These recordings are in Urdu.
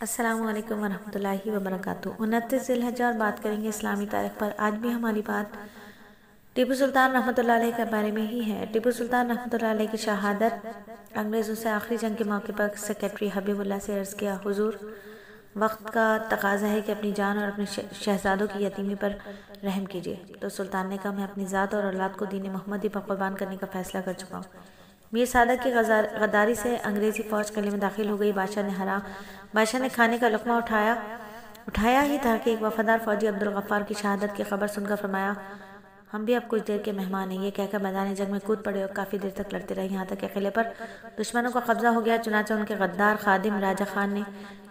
السلام علیکم ورحمۃ اللہ وبرکاتہ۔ 29 ذی الحجہ اور بات کریں گے اسلامی تاریخ پر۔ آج بھی ہماری بات ٹیپو سلطان رحمۃ اللہ علیہ کے بارے میں ہی ہے۔ ٹیپو سلطان رحمۃ اللہ علیہ کی شہادت انگریزوں سے آخری جنگ کے موقع پر سیکریٹری حبیب اللہ سے عرض کیا، حضور وقت کا تقاضا ہے کہ اپنی جان اور اپنے شہزادوں کی یتیمی پر رحم کیجیے۔ تو سلطان نے کہا، میں اپنی ذات اور اولاد کو دین محمدی پر قربان کرنے کا فیصلہ کر چکا ہوں۔ میر صادق کی غداری سے انگریزی فوج قلعے میں داخل ہو گئی۔ بادشاہ نے کھانے کا لقمہ اٹھایا ہی تھا کہ ایک وفادار فوجی عبدالغفار کی شہادت کی خبر سن کر فرمایا، ہم بھی اب کچھ دیر کے مہمان ہیں۔ یہ کہہ کر میدان جنگ میں کود پڑے اور کافی دیر تک لڑتے رہے، یہاں تک کہ قلعے پر دشمنوں کا قبضہ ہو گیا۔ چنانچہ ان کے غدار خادم راجہ خان نے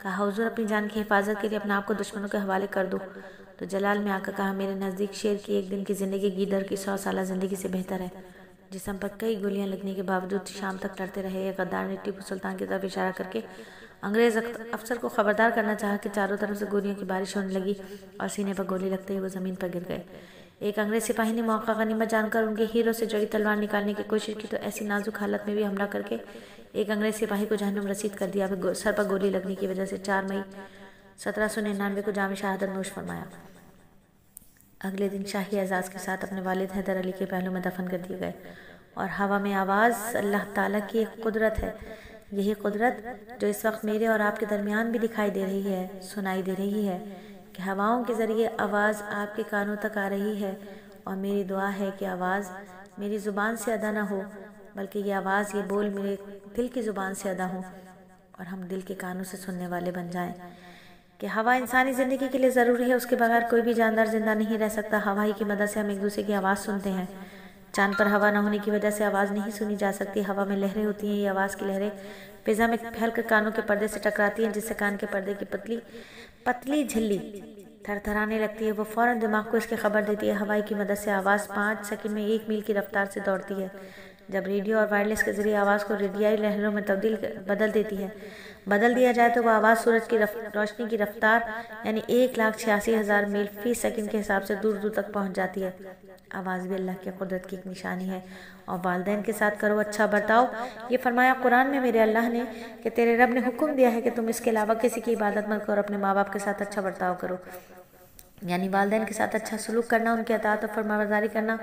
کہا، حضور اپنی جان کی حفاظت کے لیے اپنے آپ کو دشمنوں کے حوالے کر دو۔ تو جلال میں آ کر کہا، میرے نزدیک شیر کی ایک دن کی زندگی گیدڑ کی 100 سالہ زندگی سے بہتر ہے۔ جسم پر کئی گولیاں لگنے کے باوجود شام تک لڑتے رہے۔ ایک غدار نے ٹیپو سلطان کی طرف اشارہ کر کے انگریز افسر کو خبردار کرنا چاہا کہ چاروں طرف سے گولیوں کی بارش ہونے لگی اور سینے پر گولی لگتے ہی وہ زمین پر گر گئے۔ ایک انگریز سپاہی نے موقع غنیمت جان کر ان کے ہیرو سے جڑی تلوار نکالنے کی کوشش کی تو ایسی نازک حالت میں بھی حملہ کر کے ایک انگریز سپاہی کو جہنم رسید کر دیا۔ سر پر گولی لگنے کی وجہ سے 4 مئی 1799 کو جام شہادت نوش فرمایا۔ اگلے دن شاہی اعزاز کے ساتھ اپنے والد حیدر علی کے پہلو میں دفن کر دیے گئے۔ اور ہوا میں آواز اللہ تعالیٰ کی ایک قدرت ہے، یہی قدرت جو اس وقت میرے اور آپ کے درمیان بھی دکھائی دے رہی ہے، سنائی دے رہی ہے کہ ہواؤں کے ذریعے آواز آپ کے کانوں تک آ رہی ہے۔ اور میری دعا ہے کہ آواز میری زبان سے ادا نہ ہو بلکہ یہ آواز، یہ بول میرے دل کی زبان سے ادا ہو اور ہم دل کے کانوں سے سننے والے بن جائیں۔ کہ ہوا انسانی زندگی کے لیے ضروری ہے، اس کے بغیر کوئی بھی جاندار زندہ نہیں رہ سکتا۔ ہوا ہی کی مدد سے ہم ایک دوسرے کی آواز سنتے ہیں۔ چاند پر ہوا نہ ہونے کی وجہ سے آواز نہیں سنی جا سکتی۔ ہوا میں لہریں ہوتی ہیں، یہ آواز کی لہریں فضا میں پھیل کر کانوں کے پردے سے ٹکراتی ہیں، جس سے کان کے پردے کی پتلی جھلی تھر تھرانے لگتی ہے۔ وہ فوراً دماغ کو اس کی خبر دیتی ہے۔ ہوا کی مدد سے آواز 5 سیکنڈ میں 1 میل کی رفتار سے دوڑتی ہے۔ جب ریڈیو اور وائرلیس کے ذریعے آواز کو ریڈیائی لہروں میں بدل دیا جائے تو وہ آواز سورج کی روشنی کی رفتار یعنی 1,86,000 میل فی سیکنڈ کے حساب سے دور دور تک پہنچ جاتی ہے۔ آواز بھی اللہ کی قدرت کی ایک نشانی ہے۔ اور والدین کے ساتھ کرو اچھا برتاؤ، یہ فرمایا قرآن میں میرے اللہ نے کہ تیرے رب نے حکم دیا ہے کہ تم اس کے علاوہ کسی کی عبادت مت کرو اور اپنے ماں باپ کے ساتھ اچھا برتاؤ کرو، یعنی والدین کے ساتھ اچھا سلوک کرنا، ان کی اطاعت اور فرمانبرداری کرنا،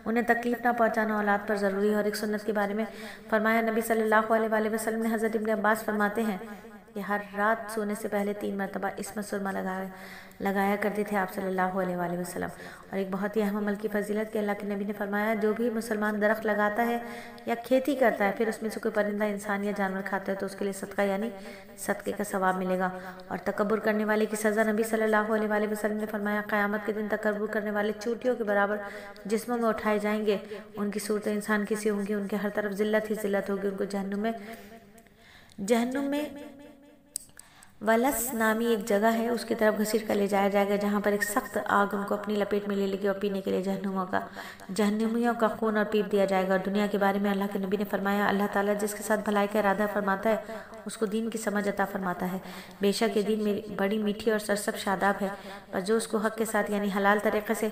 انہیں تکلیف نہ پہنچانا اولاد پر ضروری ہے۔ اور ایک سنت کے بارے میں فرمایا، نبی صلی اللہ علیہ وآلہ وسلم نے حضرت ابن عباس فرماتے ہیں کہ ہر رات سونے سے پہلے 3 مرتبہ اسم سرما لگایا کرتے تھے آپ صلی اللہ علیہ وآلہ وسلم۔ اور ایک بہت ہی اہم عمل کی فضیلت کہ اللہ کے نبی نے فرمایا، جو بھی مسلمان درخت لگاتا ہے یا کھیتی کرتا ہے پھر اس میں سے کوئی پرندہ انسان یا جانور کھاتا ہے تو اس کے لیے صدقہ یعنی صدقے کا ثواب ملے گا۔ اور تکبر کرنے والے کی سزا، نبی صلی اللہ علیہ وآلہ وسلم نے فرمایا، قیامت کے دن تکبر کرنے والے چوٹیوں کے برابر جسموں میں اٹھائے جائیں گے، ان کی صورتیں انسان کی سی ہوں گی، ان کے ہر طرف ذلت ہی ذلت ہوگی، ان کو جہنم میں ولس نامی ایک جگہ ہے، اس کی طرف گھسیٹ کر لے جایا جائے گا، جہاں پر ایک سخت آگ ان کو اپنی لپیٹ میں لے لے گی اور پینے کے لیے جہنمیوں کا خون اور پیپ دیا جائے گا۔ اور دنیا کے بارے میں اللہ کے نبی نے فرمایا، اللہ تعالیٰ جس کے ساتھ بھلائی کا ارادہ فرماتا ہے اس کو دین کی سمجھ عطا فرماتا ہے۔ بے شک یہ دین بڑی میٹھی اور سرسبز شاداب ہے، پر جو اس کو حق کے ساتھ یعنی حلال طریقے سے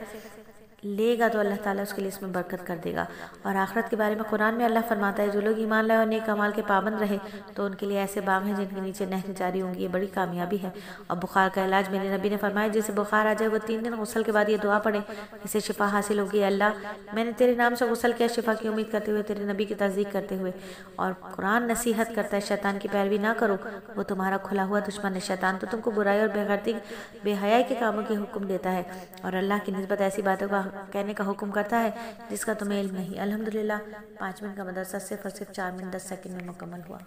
لے گا تو اللہ تعالیٰ اس کے لیے اس میں برکت کر دے گا۔ اور آخرت کے بارے میں قرآن میں اللہ فرماتا ہے، جو لوگ ایمان لائے اور نیک اعمال کے پابند رہے تو ان کے لیے ایسے باغ ہیں جن کے نیچے نہریں جاری ہوں گی، یہ بڑی کامیابی ہے۔ اور بخار کا علاج، میرے نبی نے فرمایا، جسے بخار آ جائے وہ 3 دن غسل کے بعد یہ دعا پڑھے، اسے شفا حاصل ہوگی، اللہ میں نے تیرے نام سے غسل کیا شفا کی امید کرتے ہوئے، تیرے نبی کی تصدیق کرتے ہوئے۔ اور قرآن نصیحت کرتا ہے، شیطان کی پیروی نہ کرو، وہ تمہارا کھلا ہوا دشمن ہے۔ شیطان تو تم کو برائی اور بے حیائی کے کاموں کے حکم دیتا ہے اور اللہ کی نسبت ایسی باتوں کا کہنے کا حکم کرتا ہے جس کا تمہیں علم نہیں۔ الحمدللہ 5 منٹ کا مدرسہ صرف اور صرف 4 منٹ 10 سیکنڈ میں مکمل ہوا۔